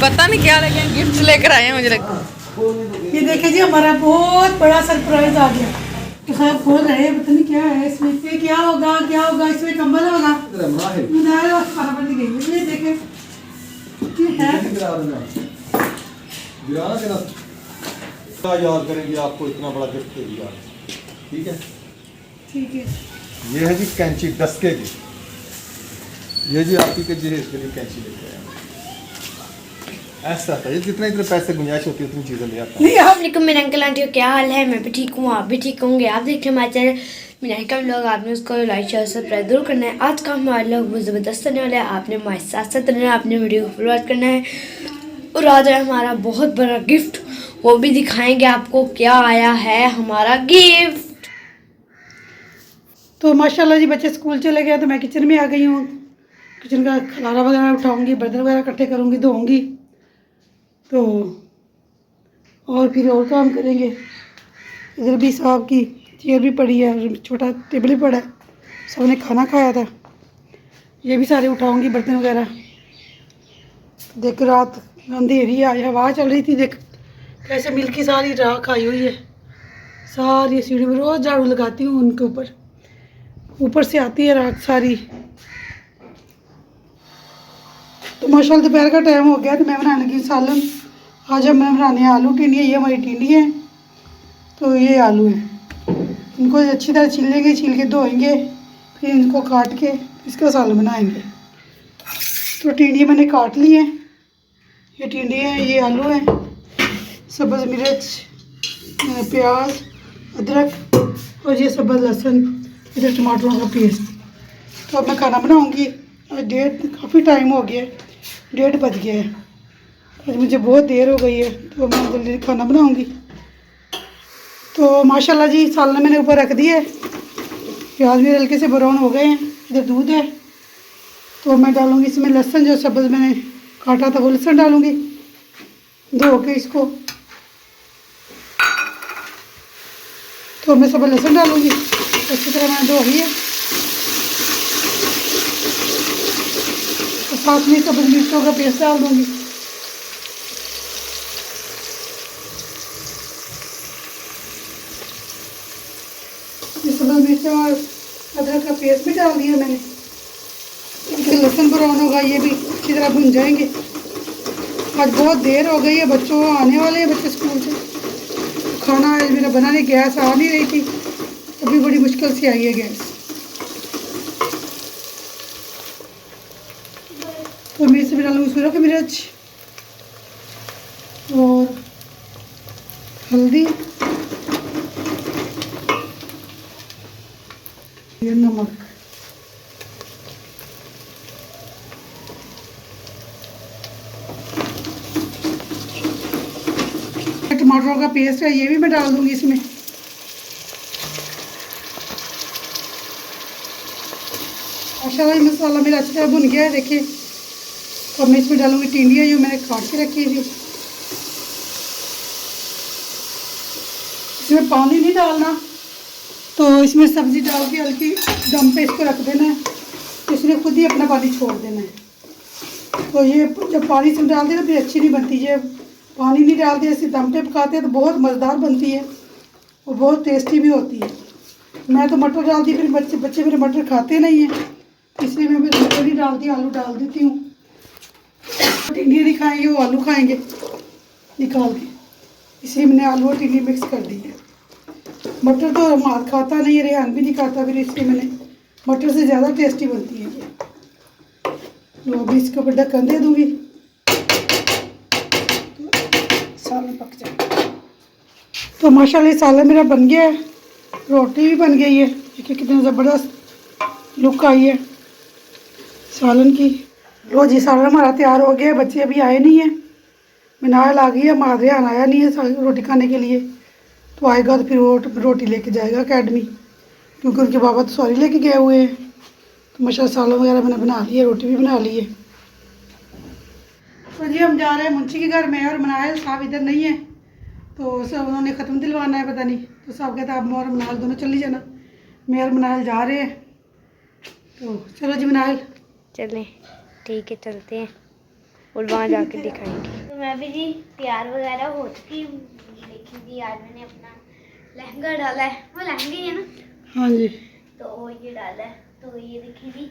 पता नहीं क्या लगे गिफ्ट लेकर आए हैं मुझे लगता है। ये देखिए जी हमारा बहुत बड़ा सरप्राइज आ गया। तो सब खोल रहे हैं, पता नहीं क्या है इसमें, ये क्या होगा इसमें कंबल होगा। ये देखे याद करेंगे आपको इतना बड़ा गिफ्ट दे दिया। ठीक है, ठीक है। ये है जी कैंची डस्के की। ये जी आपकी के लिए कैंची लेके आया। ऐसा था ये, जितना इतने पैसे गुंजाइश होती है उतनी चीज़ें ले आता नहीं आप वालेकुम मेरे अंकल आंटी क्या हाल है। मैं भी ठीक हूँ, आप भी ठीक होंगे। आप देखिए हमारे चैनल मीनाही का व्लॉग, आपने उसको लाइक शेयर सब्सक्राइब जरूर करना है। आज का हमारा व्लॉग बहुत ज़बरदस्त होने वाला है। आपने हमारे साथ साथ रहना है, आपने वीडियो को फुल वॉच करना है। और आज है हमारा बहुत बड़ा गिफ्ट, वो भी दिखाएंगे आपको क्या आया है हमारा गिफ्ट। तो माशाल्लाह जी बच्चे स्कूल चले गए तो मैं किचन में आ गई हूँ। किचन का खलारा वगैरह उठाऊंगी, बर्तन वगैरह इकट्ठे करूँगी, धोऊंगी तो और फिर और काम करेंगे। इधर भी साहब की चेयर भी पड़ी है और छोटा टेबल भी पड़ा है, सबने खाना खाया था। ये भी सारे उठाऊंगी बर्तन वगैरह। देख रात अंधेरी आई, हवा चल रही थी, देख कैसे मिल की सारी राख आई हुई है। सारी सीढ़ी में रोज़ झाड़ू लगाती हूँ, उनके ऊपर से आती है राख सारी। तो माशाल्लाह दोपहर का टाइम हो गया तो मैं बनाने लगी सालन। आज हम मैं बनाने आलू टिंडियाँ, ये हमारी टिंडी है। तो ये आलू है, इनको अच्छी तरह छीलेंगे, छील के धोएंगे, फिर इनको काट के इसका सालन बनाएंगे। तो टिंडी मैंने काट ली है, ये टिंडी है, ये आलू है, सब्ज़ मिर्च, प्याज, अदरक और ये सब्ज़ लहसुन, इधर टमाटरों का पेस्ट। तो अब मैं खाना बनाऊंगी। काफ़ी टाइम हो गया, 1:30 बज गया है, आज मुझे बहुत देर हो गई है तो मैं जल्दी खाना बनाऊंगी। तो माशाल्लाह जी सालन मैंने ऊपर रख दिया है, प्याज मेरे हल्के से ब्राउन हो गए हैं। इधर दूध है तो मैं डालूंगी इसमें लहसुन, जो सब्ज़ मैंने काटा था वो लहसुन डालूंगी, धो के इसको। तो मैं सब लहसुन डालूंगी, अच्छी तरह मैंने धो लिया। साथ में सब मिर्चों का पेस्ट डाल दूंगी। ये सब मिर्चों और अदरक का पेस्ट भी डाल दिया मैंने। लहसुन ब्राउन होगा, ये भी अच्छी तरह भुन जाएंगे। आज बहुत देर हो गई है, बच्चों आने वाले हैं बच्चे स्कूल से। खाना आज मेरा बना नहीं, गैस आ नहीं रही थी, अभी बड़ी मुश्किल से आई है गैस। तो मिर्च भी डालूंगी, सूरख मिर्च और हल्दी, ये नमक। टमाटरों का पेस्ट है, ये भी मैं डाल दूंगी इसमें। माशाल्लाह ये मसाला मेरा अच्छी तरह भुन गया है, देखिए। तो मैं इसमें डालूंगी टिंडियाँ जो मैंने काट के रखी थी। इसमें पानी नहीं डालना, तो इसमें सब्ज़ी डाल के हल्की दम पे इसको रख देना है, इसने खुद ही अपना पानी छोड़ देना है। तो ये जब पानी इसमें डाल देना फिर अच्छी नहीं बनती। जब पानी नहीं डालते, ऐसे दम पे पकाते हैं तो बहुत मज़ेदार बनती है और बहुत टेस्टी भी होती है। मैं तो मटर डालती, फिर बच्चे मेरे मटर खाते नहीं हैं, इसलिए मैं फिर मटर नहीं डालती, आलू डाल देती हूँ। टिंडियाँ नहीं खाएंगे, वो आलू खाएंगे निकाल के, इसलिए मैंने आलू और टिंडी मिक्स कर दी है। मटर तो हमारा खाता नहीं है, रेहान भी नहीं खाता, फिर इसलिए मैंने मटर से ज़्यादा टेस्टी बनती है ये। तो अभी इसके ऊपर ढक्कन दे दूँगी, सालन पक जाए। तो माशाल्लाह सालन मेरा बन गया है, रोटी भी बन गई है। देखिए कितनी ज़बरदस्त लुक आई है सालन की। लो जी सालन हमारा तैयार हो गया, बच्चे अभी आए नहीं हैं। मिनाल आ गई है, हमारा रेहान आया नहीं है रोटी खाने के लिए, तो आएगा तो फिर वो रोटी लेके जाएगा अकेडमी, क्योंकि उनके बाबा तो सॉरी लेके गए हुए हैं। तो माशाल्लाह सालन वगैरह मैंने बना ली है, रोटी भी बना ली है। तो जी हम जा रहे हैं मुंशी के घर में, और मनायल साहब इधर नहीं है, तो सब उन्होंने ख़त्म दिलवाना है पता नहीं। तो साहब कहता आप और मनायल दोनों चली जाना, मैं और मनायल जा रहे हैं। तो चलो जी मनायल चलें, ठीक है चलते हैं। और वहाँ जाके दिखाएंगे। तो मैं भी जी तैयार वगैरह हो चुकी हूँ। देखिए जी आज मैंने अपना लहंगा डाला है, वो लहंगा ही है ना। हाँ जी। तो ये डाला है। तो ये देखिए जी,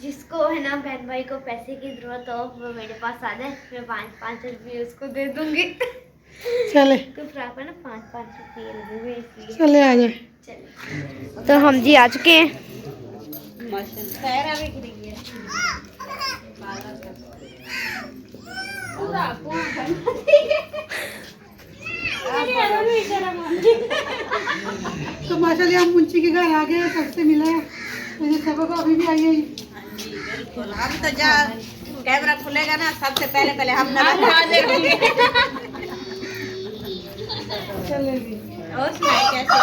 जिसको है ना बहन भाई को पैसे की ज़रूरत हो वो मेरे पास आ जाए, मैं 5-5 रुपये उसको दे दूँगी। चले तो फ्रॉक है ना 5-5 रुपये लगेंगे इसलिए। चले आ जाए। चलिए तो हम जी आ चुके हैं। तो माशाल्लाह हम मुंशी के घर आ गए, सबसे मिला है। मेरे सबक अभी भी आई है। हम तो जा कैमरा खुलेगा ना सबसे पहले हम ना चलेगी। और सुनाए कैसे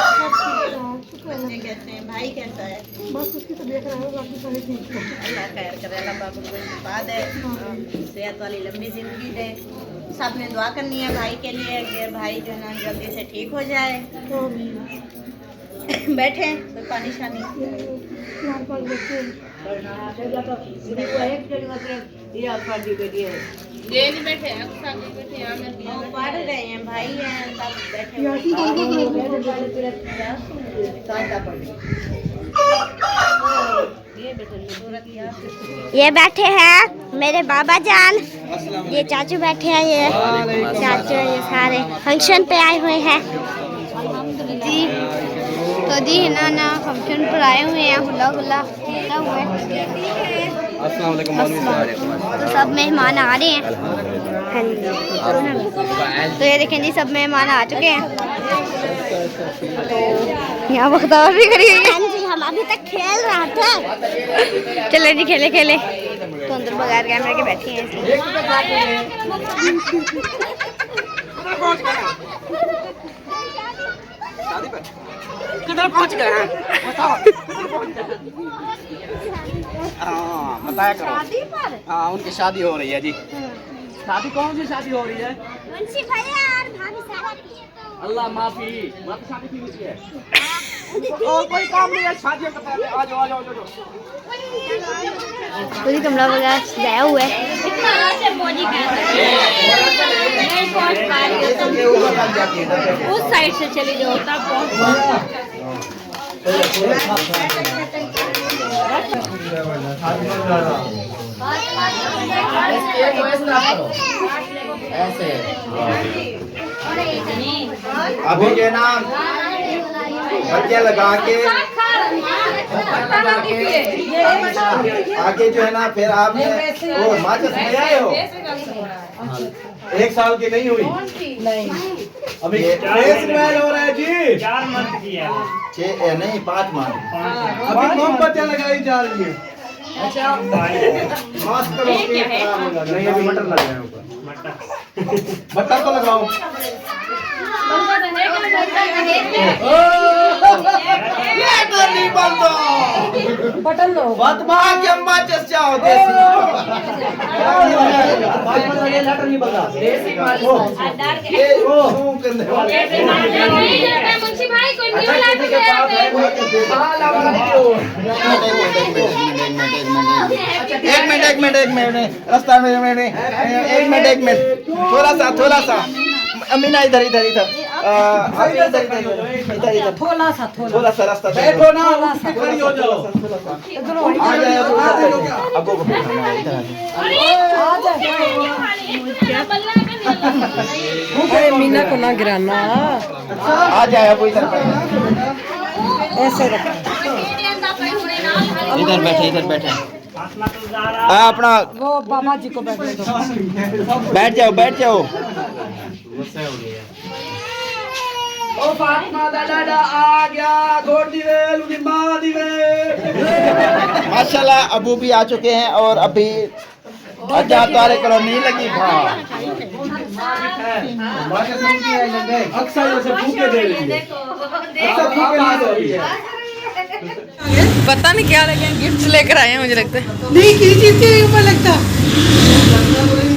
बच्चे कैसे हैं, भाई कैसा है? बस उसकी तो देख रहा है, बाकी सारे ठीक है। अल्लाह खैर करे, अल्लाह बाबू को बाद है, सेहत वाली लंबी जिंदगी दे। सबने दुआ करनी है भाई के लिए कि भाई जो है ना जल्दी से ठीक हो जाए। बैठे कोई पानी शानी पढ़ रहे हैं भाई हैं सब बैठे ये बैठे हैं मेरे बाबा जान, ये चाचू बैठे हैं, ये चाचू, ये सारे फंक्शन पे आए हुए हैं जी। तो जी है ना फंक्शन पर आए हुए हैं, हुला हुला होता हुआ है। तो सब मेहमान आ रहे हैं। हाँ जी। तो ये देखें जी सब मेहमान आ चुके हैं। यहाँ बख्तावर भी खड़ी हुई है। हाँ जी, हम अभी तक खेल रहे थे। चले जी खेले खेले। तो अंदर बगैर कैमरे के बैठी हैं इसलिए। किधर पहुंच गए हैं? हाँ बताया करो। शादी पर? हाँ उनकी शादी हो रही है जी। शादी कौन सी शादी हो रही है? मुंशी भैया और भाभी सारा। अल्लाह माफी शादी की हुई है। और कोई काम नहीं है, शादी करते हैं। आ जाओ आ जाओ आ जाओ। पूरी कमरा वगैरह सजाया हुआ है। उस साइड से चली जाओ तब अभी जो ना बच्चे लगा के आगे जो है ना फिर आपने वो माचिस ले आए हो। 1 साल की नहीं हुई नहीं अभी हो रहा है जी। 4 मंथ की है। 6 नहीं 5 मंथ अभी मोमबत्ती लगाई जा रही है। अच्छा मास्क करो नहीं अभी मटर लगाए ऊपर मटर तो लगाओ। बटन लो बात मां के अम्मा चचाओ देसी लेटर नहीं बता देसी ये ओ करने वाले मुंशी भाई कोई न्यू लेटर है। एक मिनट रास्ता में एक मिनट थोड़ा सा अमीना इधर थोड़ा सा रास्ता बैठो ना खड़ी हो जाओ। आ जाओ अब को मीना को ना गिराना। आ जाए अब इधर ऐसे इधर बैठे अपना वो बाबा जी को बैठने दो। बैठ जाओ। ओ फातिमा दा डाडा आ गया गोड़ दिवे लुनी मां दिवे। माशाल्लाह अबू भी आ चुके हैं और अभी अच्छा तारे करो नहीं लगी अक्सर जैसे भूखे दे रही है। पता नहीं क्या लगे गिफ्ट लेकर आए हैं मुझे लगता है। नहीं किसी चीज के ऊपर लगता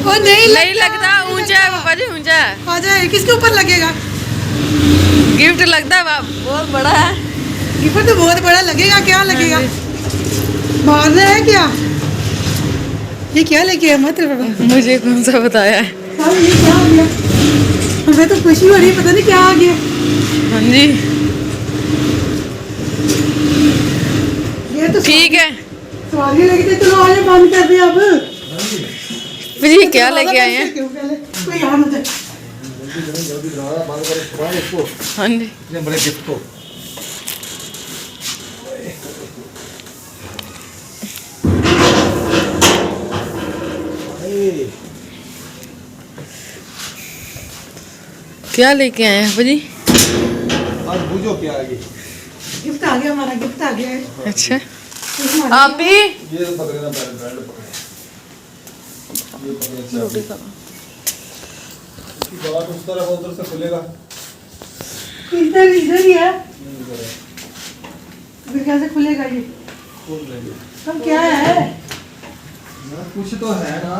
वो नहीं लगता ऊंचा है पापा जी ऊंचा है। आ जाए किसके ऊपर लगेगा गिफ्ट लगता है बहुत बड़ा है। गिफ्ट तो बहुत बड़ा लगेगा। क्या लगेगा मारना है क्या ये क्या लेके आया मत बाबा? मुझे कौन सा बताया है? साहब ये क्या आ गया? हमें तो खुशी हो रही है, पता नहीं क्या आ गया। हाँ जी ये तो ठीक है। सवारी लगी थी, चलो आगे बंद कर दे अब। जी क्या लेके आए हैं? क्यों पहले कोई यहाँ न जाए। जल्दी दरवाजा बंद करो, छुपाए इसको, हाँ जी इतने बड़े गिफ्ट को। क्या लेके आए हैं जी? आज बूझो क्या है ये? गिफ्ट आ गया, हमारा गिफ्ट आ गया है। अच्छा आप भी ये पकड़ना ब्रांड पकड़े। ये पकड़े रोटी का। इसकी बात उस तरफ उधर से खुलेगा। इधर इधर ही है। अभी कैसे खुलेगा ये? खोल लेंगे। सब क्या है? ना कुछ तो है ना।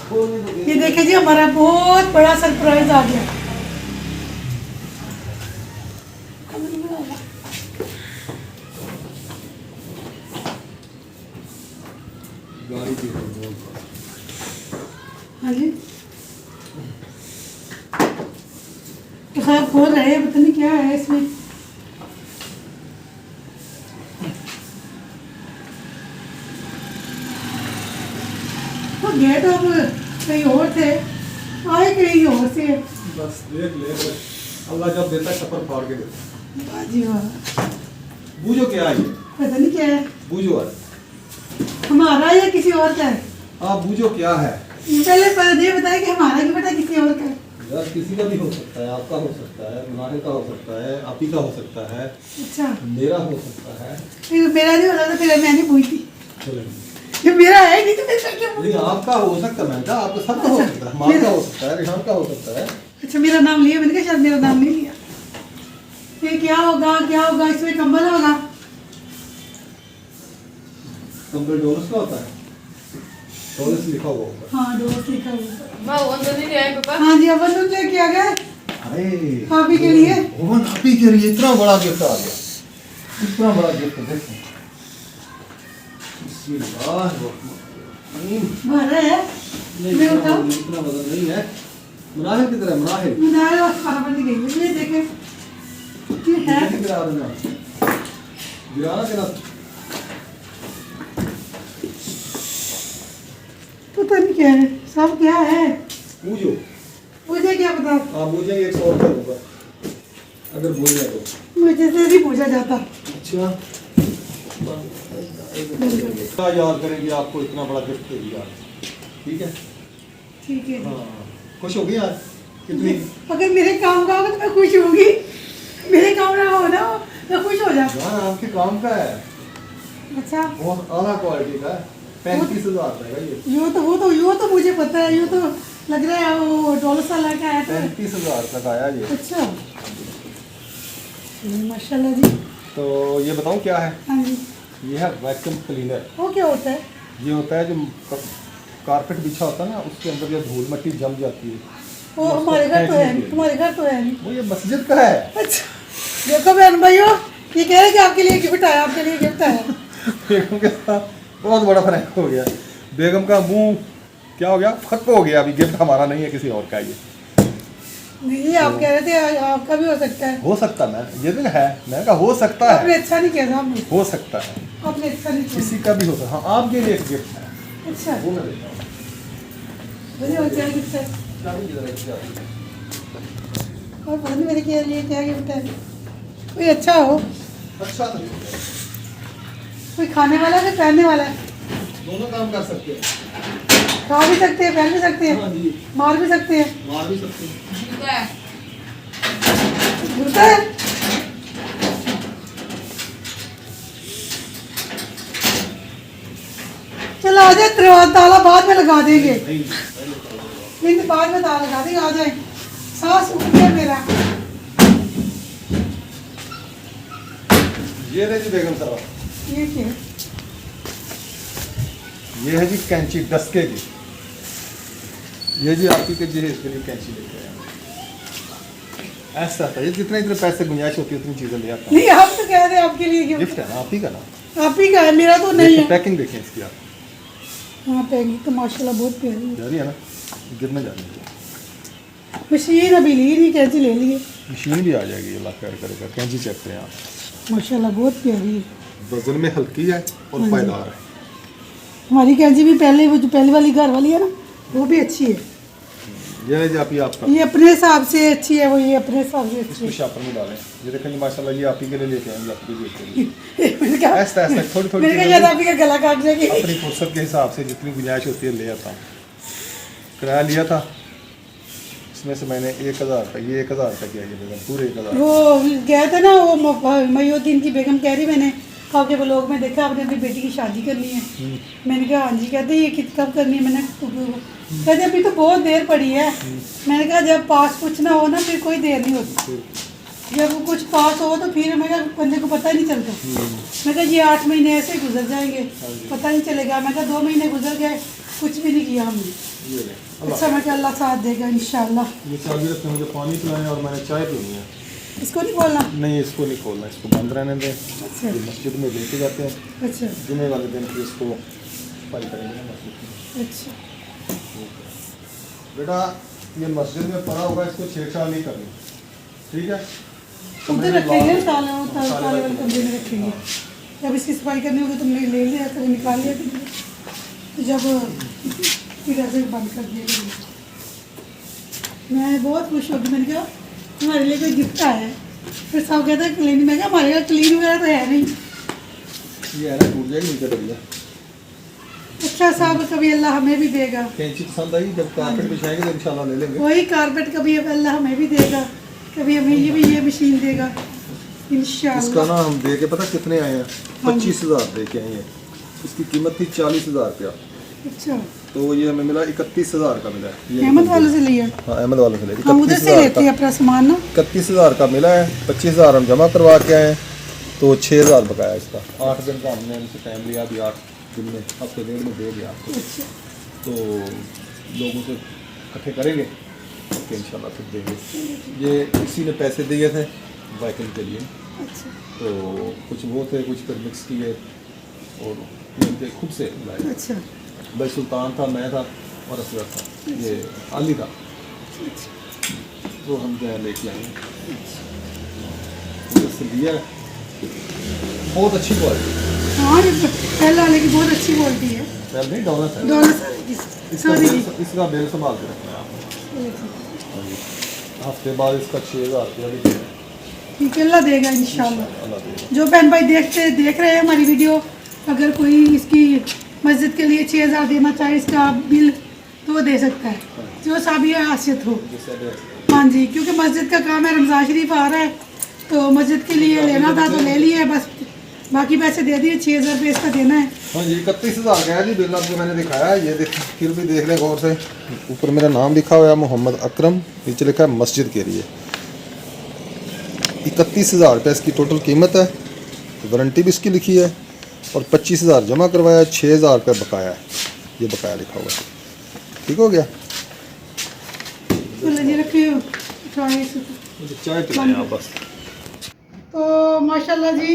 खोलने तो ये देखिए जी, हमारा बहुत बड़ा सरप्राइज आ गया। गाड़ी की बोल। हाँ जी, तो साहब खोल रहे हैं, पता नहीं क्या है इसमें। तो गए तो अब कहीं और थे, आए कहीं और से। बस देख ले, अल्लाह जब देता है छप्पर फाड़ के देता वाह जी वाह। है। बूझो क्या है ये? पता नहीं क्या है, बूझो है। हमारा या किसी और का है? आप बूझो क्या है? पहले पर ये बताया कि हमारा की बेटा किसी और का है। यार किसी का भी हो सकता है, आपका हो सकता है, मुनाहिर का हो सकता है, आप ही का हो सकता है, अच्छा, मेरा हो सकता है। फिर मेरा नहीं होता तो फिर मैं नहीं पूछती। चलेंगे। ये मेरा है नहीं तो मैं क्या नहीं आपका हो सकता है, मैं कहा आपका सबका हो सकता है, माँ का हो सकता है, रिहान का हो सकता है। अच्छा, मेरा नाम लिया, मैंने कहा शायद मेरा नाम नहीं लिया। फिर क्या होगा, क्या होगा? इसमें कंबल होगा। कंप्लीट डोनस का होता है, डोनस लिखा हुआ होगा। हाँ, दोस्त लिखा हुआ। मैं वो तो नहीं आए पापा। हाँ जी, अपन तो लेके आ गए अरे आप ही के लिए। ओवन आप ही के लिए इतना बड़ा गिफ्ट आ गया, इतना बड़ा गिफ्ट देखो। भरा है। मैं उठाऊं? इतना वजन नहीं है। मुनाहिर की तरह, मुनाहिर मुनाहिर और फटाफट गई इसलिए देखे ये है। गिरा देना, गिराना देना। पता नहीं क्या है, सब क्या है बूझो, मुझे क्या पता। आप बूझेंगे 100 रुपये होगा अगर बूझे तो। मुझे से नहीं पूछा जाता। अच्छा क्या याद करेंगे आपको इतना बड़ा गिफ्ट दे दिया, ठीक है? ठीक है। हाँ खुश हो गई आज कितनी? अगर मेरे काम का होगा तो मैं खुश होंगी, मेरे काम ना हो ना मैं खुश हो जाऊँ। हाँ आपके काम का है, अच्छा, बहुत आला क्वालिटी का है। 35,000 का है ये। यूँ तो मुझे पता है, यूँ तो लग रहा है वो $1 का है। 35,000 तक आया ये। अच्छा, माशाल्लाह जी। तो ये बताऊँ क्या है? हाँ जी, ये है वैक्यूम क्लीनर। वो क्या होता है? ये होता है जो कारपेट बिछा होता है ना, उसके अंदर जो धूल मिट्टी जम जाती है, वो हमारे घर तो है नहीं, तुम्हारे घर तो है नहीं। वो ये मस्जिद का है। अच्छा, देखो बहन भाइयों, ये कह रहे हैं कि आपके लिए गिफ्ट आया, आपके लिए गिफ्ट आया। बेगम के साथ बहुत बड़ा फर्क हो गया। बेगम का मुंह क्या हो गया, खत्म हो गया। अभी गिफ्ट हमारा नहीं है, किसी और का ये। नहीं, आप कह रहे थे आपका भी हो सकता है। हो सकता है, मैं ये दिन है, मैं कहा हो सकता आपने है, अच्छा नहीं किया था आपने, हो सकता है, आपने अच्छा नहीं किया। किसी का भी हो सकता है। हाँ आपके लिए एक गिफ्ट है, अच्छा, वो मैं देता हूँ। मुझे और क्या गिफ्ट है? चाबी इधर रखी जाती है। और पता नहीं मेरे के लिए क्या गिफ्ट है। कोई अच्छा हो, अच्छा तो कोई खाने वाला है, पहनने वाला है। दोनों काम कर सकते हैं। खा भी सकते हैं, पहन भी सकते हाँ हैं, जी, मार भी सकते हैं। मार भी सकते हैं। जूता है? चलो आ जाए, ताला बाद में लगा देंगे, नहीं नहीं बाद में ताला लगा देंगे। आ जाए, सांस उठ गया मेरा। ये रहे जी बेगम साहब, ये क्या है? ये है जी कैंची डस्के की। ये जी आपकी के जी इसके लिए कैंची लेके आया। ऐसा था, ये जितने इतने पैसे गुंजाइश होती है उतनी चीज़ें ले आता हूँ। नहीं, आप तो कह रहे हैं आपके लिए गिफ्ट। गिफ्ट है ना, आप ही का ना। आप ही का है, मेरा तो नहीं है। पैकिंग देखें इसकी आप। हाँ पेंगी तो माशाल्लाह बहुत प्यारी है। जा रही है ना, गिरने जा रही है। मशीन अभी ली नहीं, कैंची ले लिए। मशीन भी आ जाएगी, अल्लाह खैर करेगा। कैंची चेक करें आप, माशाल्लाह बहुत प्यारी है। वजन में हल्की है और पायदार है। हमारी कैंची भी पहले, वो जो पहले वाली घर वाली है ना, वो भी अच्छी है। ये है जी आप ही आपका, ये अपने हिसाब से अच्छी है, वो ये अपने हिसाब से अच्छी इसको है। शापर में डालें। ये देखें जी माशाल्लाह, ये आप ही के लिए लेके आएंगे, आपके लिए के लिए। मैंने कहा ऐसा ऐसा थोड़ी थोड़ी मैंने कहा चीज़ें याद आप ही का गला काट जाएगी। अपनी फुर्सत के हिसाब से जितनी गुंजाइश होती है ले आता हूँ। किराया लिया था, इसमें से मैंने 1000 का, ये 1000 का किया, ये बेगम पूरे 1000। वो गया था ना, वो मयूद्दीन की बेगम कह रही, मैंने आपके ब्लॉग में देखा आपने अपनी बेटी की शादी करनी है। मैंने कहा हाँ जी। कहते ये कब करनी है? मैंने कहते अभी तो बहुत देर पड़ी है। मैंने कहा जब पास कुछ ना हो ना फिर कोई देर नहीं होती, जब वो कुछ पास हो तो फिर मैं बंदे को पता ही नहीं चलता। मैं कहा ये 8 महीने ऐसे ही गुजर जाएंगे, पता नहीं चलेगा। मैं कहा 2 महीने गुजर गए, कुछ भी नहीं किया हमने। अच्छा मैं कहा अल्लाह साथ देगा इंशाल्लाह। ये चाबी रखते, मुझे पानी पिलाएं और मैंने चाय पीनी है। इसको नहीं बोलना? नहीं, इसको नहीं खोलना, इसको बंद रहने दें। अच्छा ये मस्जिद में लेके जाते हैं, अच्छा जुमे वाले दिन फिर इसको पारी करेंगे ना मस्जिद में। अच्छा। बेटा ये मस्जिद में पड़ा होगा, इसको छेड़छाड़ नहीं करनी, ठीक है? उधर रखेंगे ताले वाले कमरे में रखेंगे। जब इसकी सफाई करनी होगी तो मैं ले लिया करें, निकाल लिया करेंगे, तो जब फिर ऐसे बंद कर दिया करेंगे। मैं बहुत खुश होगी। मैंने कहा हमारे लिए कोई गिफ्ट आया है। फिर सब कहता है क्लीन। मैं कहा हमारे यहाँ क्लीन वगैरह तो है नहीं। ये है ना, टूट जाएगी नीचे डलिया। अच्छा साहब कभी अल्लाह हमें भी देगा। कैंची पसंद आई, जब कारपेट बिछाएंगे तो इंशाल्लाह ले लेंगे। वही कारपेट कभी अल्लाह हमें भी देगा, कभी हमें ये मशीन देगा इसका इंशाल्लाह। ना हम दे के पता कितने आए हैं? 25,000 दे के आए हैं। इसकी कीमत थी 40,000 रुपया, अच्छा तो ये हमें मिला 31,000 का मिला है। ये अहमद वालों से लिया? हाँ अहमद वालों से ले, हम उधर से लेते हैं अपना सामान ना। 31,000 का मिला है। 25,000 हम जमा करवा के आए हैं, तो 6,000 बकाया इसका। 8 दिन का हमने इनसे टाइम लिया, अभी 8 दिन में, हफ्ते डेढ़ में दे दिया आपको। अच्छा तो लोगों से इकट्ठे करेंगे तो इंशाल्लाह फिर देंगे। ये किसी ने पैसे दिए थे बाइकिंग के लिए, अच्छा तो कुछ वो थे, कुछ फिर मिक्स किए और इनके खुद से लाए। अच्छा भाई सुल्तान था, मैं था और असगर था, ये अली था, तो हम जो है लेके आए उधर से लिया है। बहुत अच्छी क्वालिटी, हाँ ये पहले वाले की बहुत अच्छी क्वालिटी है। पहले नहीं डॉलर है। दोनों इसका बिल संभाल के रखना है आपको। हफ्ते बाद इसका 6,000 रुपया भी देना है। ठीक है अल्लाह देगा इंशाल्लाह। अल्लाह देगा। जो बहन भाई देख रहे हैं हमारी वीडियो, अगर कोई इसकी मस्जिद के लिए 6,000 देना चाहे इसका बिल तो वो दे सकता है, जो साबिय हासियत हो। हाँ जी, क्योंकि मस्जिद का काम है, रमज़ान शरीफ आ रहा है तो मस्जिद के लिए लेना था तो ले लिए, बस बाकी पैसे दे दिए। 6,000 रुपये इसका देना है। हाँ ये 31,000 का है जी बिल, आपको मैंने दिखाया है। ये फिर भी देख लें गौर से, ऊपर मेरा नाम लिखा हुआ है मोहम्मद अकरम, नीचे लिखा है मस्जिद के लिए। 31,000 रुपये इसकी टोटल कीमत है, वारंटी भी इसकी लिखी है और 25,000 जमा करवाया, 6,000 रुपये बकाया है, ये बकाया लिखा हुआ है। ठीक हो गया? जी रखिए चाय पिलाएं आप बस। तो माशाल्लाह जी,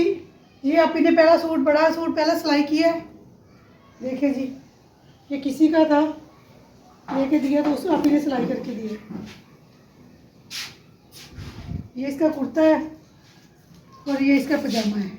ये आप ही ने पहला सूट, बड़ा सूट पहला सिलाई किया है। देखिए जी, ये किसी का था, लेके दिया तो उसको आप ही ने सिलाई करके दिया। ये इसका कुर्ता है और ये इसका पजामा है।